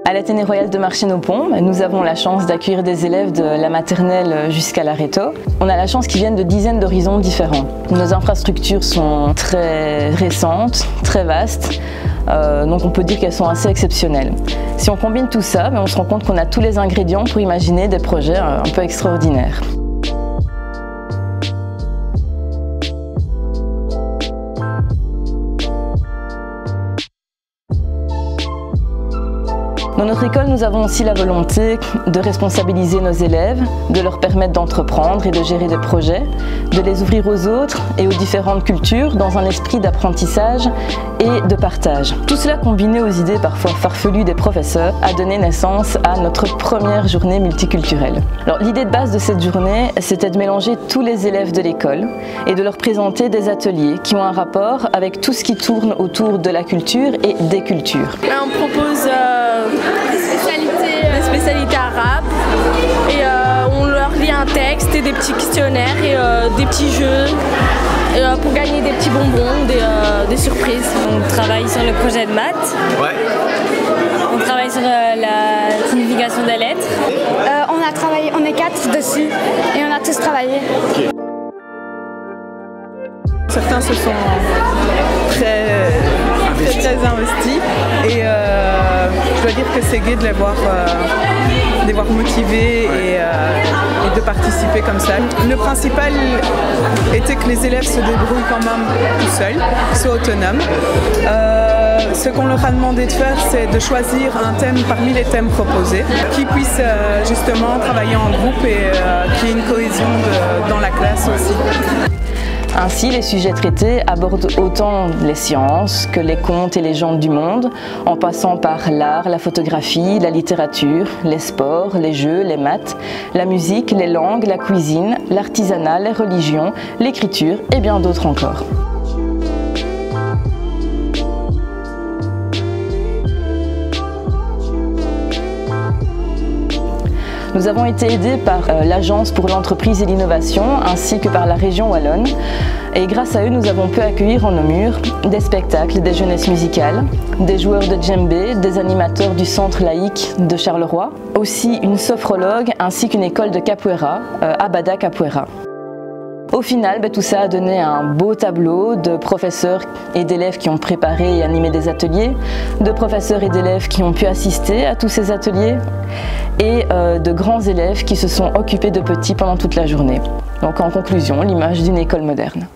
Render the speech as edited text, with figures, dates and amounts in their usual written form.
À l'Athénée Royal de Marchienne-au-Pont, nous avons la chance d'accueillir des élèves de la maternelle jusqu'à l'Areto. On a la chance qu'ils viennent de dizaines d'horizons différents. Nos infrastructures sont très récentes, très vastes, donc on peut dire qu'elles sont assez exceptionnelles. Si on combine tout ça, on se rend compte qu'on a tous les ingrédients pour imaginer des projets un peu extraordinaires. Dans notre école, nous avons aussi la volonté de responsabiliser nos élèves, de leur permettre d'entreprendre et de gérer des projets, de les ouvrir aux autres et aux différentes cultures dans un esprit d'apprentissage et de partage. Tout cela combiné aux idées parfois farfelues des professeurs a donné naissance à notre première journée multiculturelle. Alors, l'idée de base de cette journée, c'était de mélanger tous les élèves de l'école et de leur présenter des ateliers qui ont un rapport avec tout ce qui tourne autour de la culture et des cultures. On propose des spécialités arabes et on leur lit un texte et des petits questionnaires et des petits jeux pour gagner des petits bonbons, des surprises. On travaille sur le projet de maths. Ouais. On travaille sur la signification des lettres. On est 4 dessus et on a tous travaillé. Okay. Certains se sont très investis et je dois dire que c'est gai de les voir motivés et de participer comme ça. Le principal était que les élèves se débrouillent quand même tout seuls, soient autonomes. Ce qu'on leur a demandé de faire, c'est de choisir un thème parmi les thèmes proposés, qu'ils puissent justement travailler en groupe et qu'il y ait une cohésion dans la classe aussi. Ainsi, les sujets traités abordent autant les sciences que les contes et légendes du monde, en passant par l'art, la photographie, la littérature, les sports, les jeux, les maths, la musique, les langues, la cuisine, l'artisanat, les religions, l'écriture et bien d'autres encore. Nous avons été aidés par l'Agence pour l'entreprise et l'innovation ainsi que par la région wallonne. Et grâce à eux, nous avons pu accueillir en Namur des spectacles, des jeunesses musicales, des joueurs de djembé, des animateurs du centre laïque de Charleroi, aussi une sophrologue ainsi qu'une école de capoeira, Abada Capoeira. Au final, tout ça a donné un beau tableau de professeurs et d'élèves qui ont préparé et animé des ateliers, de professeurs et d'élèves qui ont pu assister à tous ces ateliers et de grands élèves qui se sont occupés de petits pendant toute la journée. Donc en conclusion, l'image d'une école moderne.